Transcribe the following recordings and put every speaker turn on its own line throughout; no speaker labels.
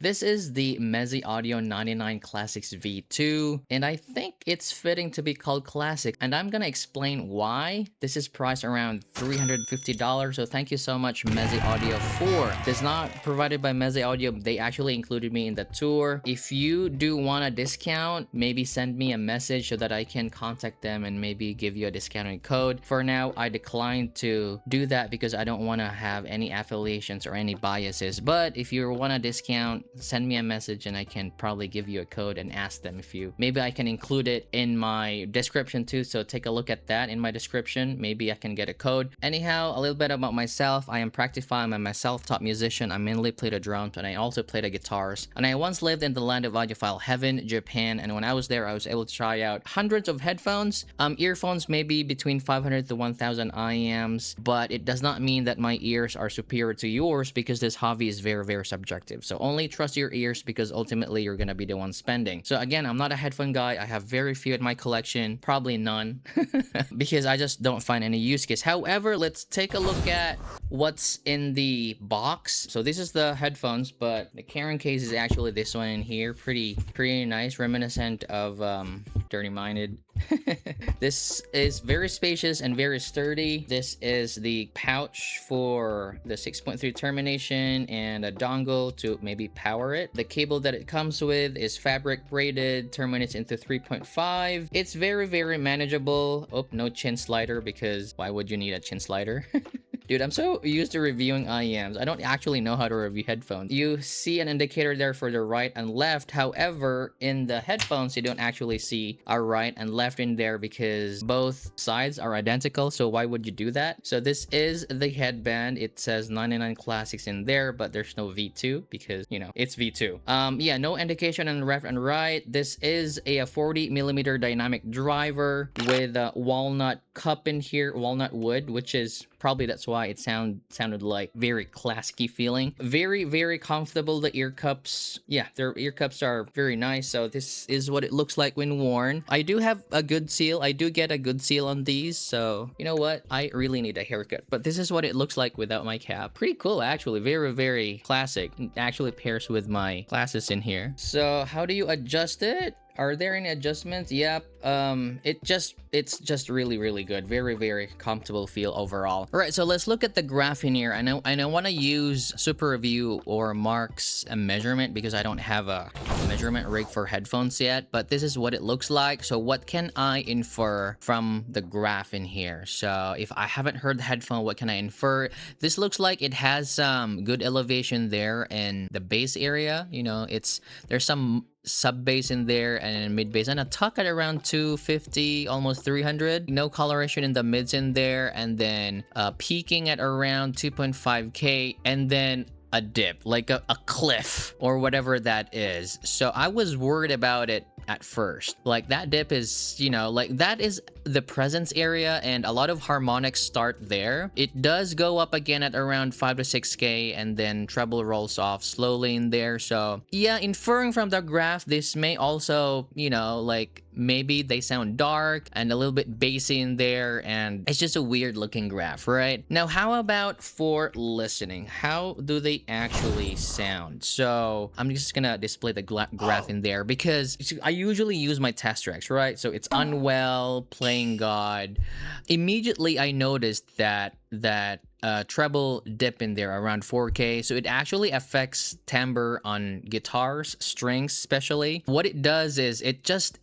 This is the Meze Audio 99 Classics V2, and I think it's fitting to be called Classic, and I'm gonna explain why. This is priced around $350, so thank you so much Meze Audio for. It's not provided by Meze Audio, they actually included me in the tour. If you do want a discount, maybe send me a message so that I can contact them and maybe give you a discounted code. For now, I declined to do that because I don't want to have any affiliations or any biases, but if you want a discount, send me a message and I can probably give you a code and ask them if you maybe I can include it in my description too, so take a look at that in my description. Maybe I can get a code. Anyhow, a little bit about myself. I am Practify. I'm a self-taught musician. I mainly play the drums and I also play the guitars, and I once lived in the land of audiophile heaven, Japan, and when I was there I was able to try out hundreds of headphones, earphones maybe between 500 to 1000 IEMs, but it does not mean that my ears are superior to yours because this hobby is very subjective. So only trust your ears because ultimately you're gonna be the one spending. So again, I'm not a headphone guy. I have very few in my collection, probably none, because I just don't find any use case. However, let's take a look at what's in the box. So this is the headphones, but the carrying case is actually this one in here. Pretty nice, reminiscent of Dirty Minded. This is very spacious and very sturdy. This is the pouch for the 6.3 termination and a dongle to maybe power it. The cable that it comes with is fabric braided, terminates into 3.5. It's very manageable. Oh, no chin slider, because why would you need a chin slider? Dude, I'm so used to reviewing IEMs. I don't actually know how to review headphones. You see an indicator there for the right and left. However, in the headphones, you don't actually see a right and left in there because both sides are identical. So why would you do that? So this is the headband. It says 99 Classics in there, but there's no V2 because, you know, it's V2. Yeah, no indication on left and right. This is a 40 millimeter dynamic driver with a walnut cup in here, walnut wood, which is probably that's why it sounded like very classic-y feeling. Very comfortable. The ear cups, yeah, their ear cups are very nice. So this is what it looks like when worn. I do have a good seal. I do get a good seal on these, so you know what, I really need a haircut. But this is what it looks like without my cap. Pretty cool, actually. Very classic. It actually pairs with my glasses in here. So how do you adjust it? Are there any adjustments? Yep. It's just really good. Very comfortable feel overall. All right, so let's look at the graph in here. I know I want to use Super Review or Mark's measurement because I don't have a measurement rig for headphones yet, but this is what it looks like. So what can I infer from the graph in here? So if I haven't heard the headphone, what can I infer? This looks like it has some good elevation there in the bass area. You know, there's some sub bass in there and mid bass and a tuck at around 250, almost 300. No coloration in the mids in there, and then peaking at around 2.5k, and then a dip, like a cliff or whatever that is. So I was worried about it at first. Like that dip is, you know, like that is the presence area and a lot of harmonics start there. It does go up again at around 5 to 6k and then treble rolls off slowly in there. So yeah, inferring from the graph, this may also, you know, like maybe they sound dark and a little bit bassy in there, and it's just a weird looking graph, right? Now, how about for listening? How do they actually sound? So I'm just gonna display the graph in there because I usually use my test tracks, right? So it's Unwell, Playing God. Immediately I noticed that treble dip in there around 4k, so it actually affects timbre on guitars, strings especially. What it does is it just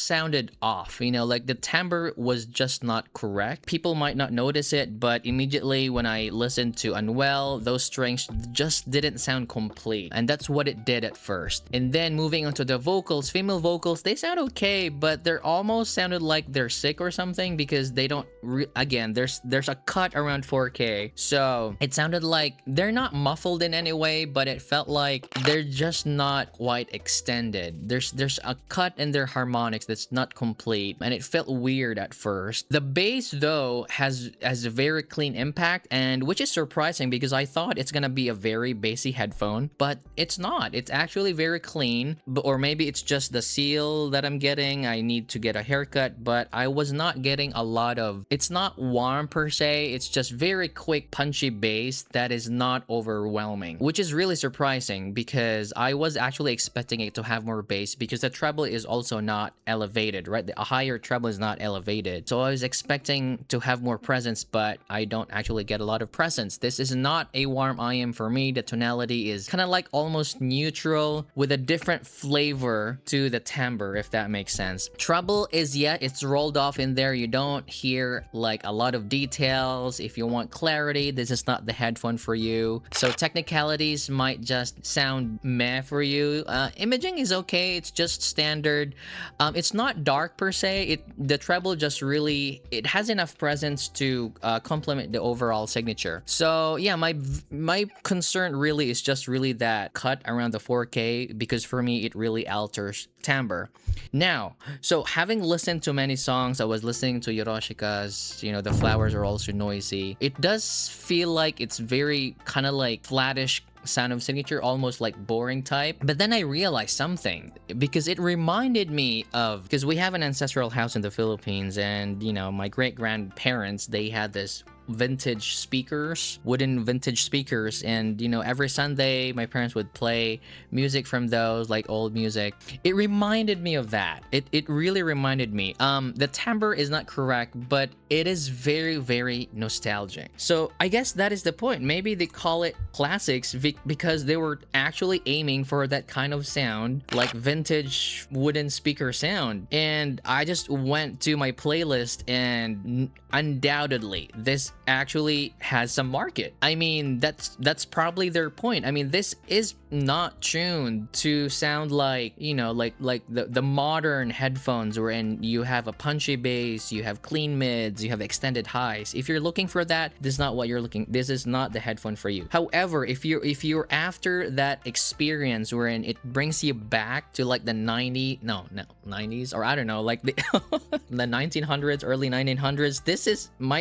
sounded off, you know, like the timbre was just not correct. People might not notice it, but immediately when I listened to Unwell, those strings just didn't sound complete, and that's what it did at first. And then moving on to the vocals, female vocals, they sound okay, but they're almost sounded like they're sick or something because they don't again, there's a cut around 4k. So it sounded like they're not muffled in any way, but it felt like they're just not quite extended. There's a cut in their harmonics that's not complete, and it felt weird at first. The bass though has a very clean impact, and which is surprising because I thought it's gonna be a very bassy headphone, but it's not. It's actually very clean, or maybe it's just the seal that I'm getting. I need to get a haircut, but I was not getting a lot of, it's not warm per se, it's just just very quick punchy bass that is not overwhelming, which is really surprising because I was actually expecting it to have more bass because the treble is also not elevated, right? A higher treble is not elevated. So I was expecting to have more presence, but I don't actually get a lot of presence. This is not a warm IEM for me. The tonality is kind of like almost neutral with a different flavor to the timbre, if that makes sense. Treble is, yeah, it's rolled off in there. You don't hear like a lot of details. If you want clarity, this is not the headphone for you. So technicalities might just sound meh for you. Imaging is okay. It's just standard. It's not dark per se. The treble just really, it has enough presence to complement the overall signature. So yeah, my concern really is just really that cut around the 4K, because for me it really alters timbre. Now, so having listened to many songs, I was listening to Yoroshika's, the flowers are also noisy. It does feel like it's very kind of like flattish sound of signature, almost like boring type. But then I realized something, because it reminded me of, because we have an ancestral house in the Philippines, and my great grandparents, they had this vintage speakers, wooden vintage speakers, and every Sunday my parents would play music from those, like old music. It reminded me of that. It really reminded me. The timbre is not correct, but it is very, very nostalgic. So I guess that is the point. Maybe they call it classics because they were actually aiming for that kind of sound, like vintage wooden speaker sound. And I just went to my playlist, and undoubtedly this actually has some market. I mean, that's probably their point. I mean, this is not tuned to sound like like the modern headphones, wherein you have a punchy bass, you have clean mids, you have extended highs. If you're looking for that, this is not what you're looking. This is not the headphone for you. However, if you're after that experience wherein it brings you back to like the 90s, or I don't know, like the 1900s, early 1900s,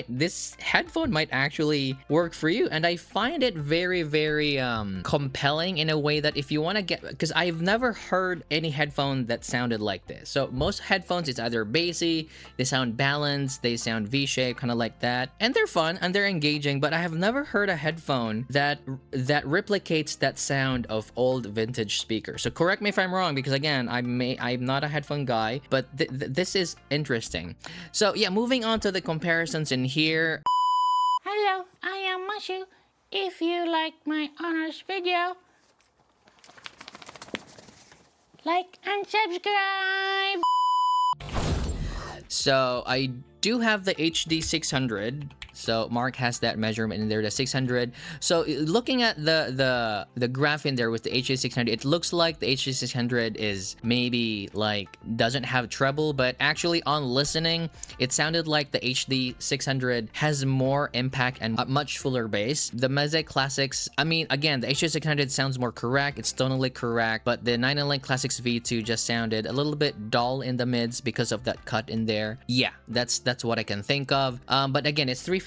this headphone might actually work for you. And I find it very, very compelling in a way that if you want to get, because I've never heard any headphone that sounded like this. So most headphones, it's either bassy, they sound balanced, they sound V-shaped, kind of like that, and they're fun and they're engaging, but I have never heard a headphone that replicates that sound of old vintage speakers. So correct me if I'm wrong, because again, I'm not a headphone guy, but this is interesting. So yeah, moving on to the comparisons in here.
Hello, I am Mashu. If you like my honors video, like and subscribe.
So I do have the HD 600. So Mark has that measurement in there, the 600. So looking at the graph in there with the HD 600, it looks like the HD 600 is maybe like doesn't have treble, but actually on listening, it sounded like the HD 600 has more impact and a much fuller bass. The Meze Classics, I mean, again, the HD 600 sounds more correct, it's tonally correct, but the 999 Classics V2 just sounded a little bit dull in the mids because of that cut in there. Yeah, that's what I can think of. But again, it's $350,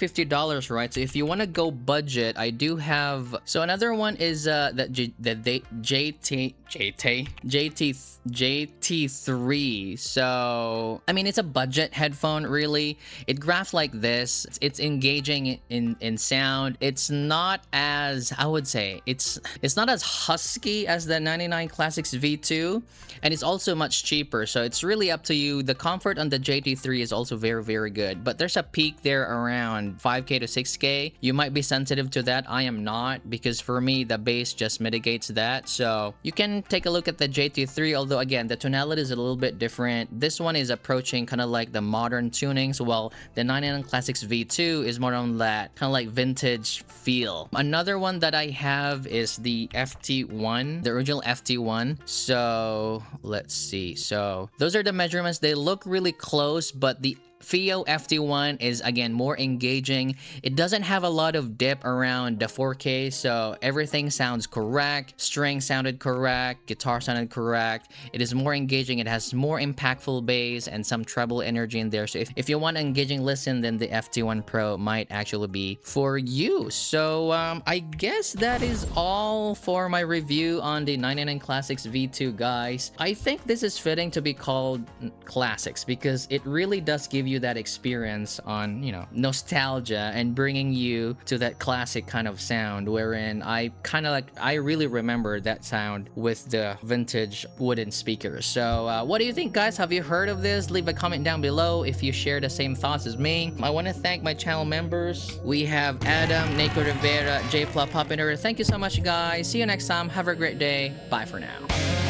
right? So if you want to go budget, I do have. So another one is the JT3. So I mean, it's a budget headphone, really. It graphs like this. It's engaging in sound. It's not as, I would say, it's not as husky as the 99 Classics V2, and it's also much cheaper. So it's really up to you. The comfort on the JT3 is also very, very good, but there's a peak there around 5K to 6K. You might be sensitive to that. I am not, because for me the bass just mitigates that. So you can take a look at the JT3, although again the tonality is a little bit different. This one is approaching kind of like the modern tunings, while the 99 Classics V2 is more on that kind of like vintage feel. Another one that I have is the FT1, the original FT1. So let's see. So those are the measurements. They look really close, but the FIO FT1 is again more engaging. It doesn't have a lot of dip around the 4K, so everything sounds correct. String sounded correct, guitar sounded correct. It is more engaging, it has more impactful bass and some treble energy in there. So if you want an engaging listen, then the FT1 Pro might actually be for you. So I guess that is all for my review on the 99 Classics V2, guys. I think this is fitting to be called Classics because it really does give give you that experience on, you know, nostalgia and bringing you to that classic kind of sound wherein I kind of like, I really remember that sound with the vintage wooden speakers. So what do you think, guys? Have you heard of this? Leave a comment down below if you share the same thoughts as me. I want to thank my channel members. We have Adam, Nico Rivera, J Pla Puppiner. Thank you so much, guys. See you next time. Have a great day. Bye for now.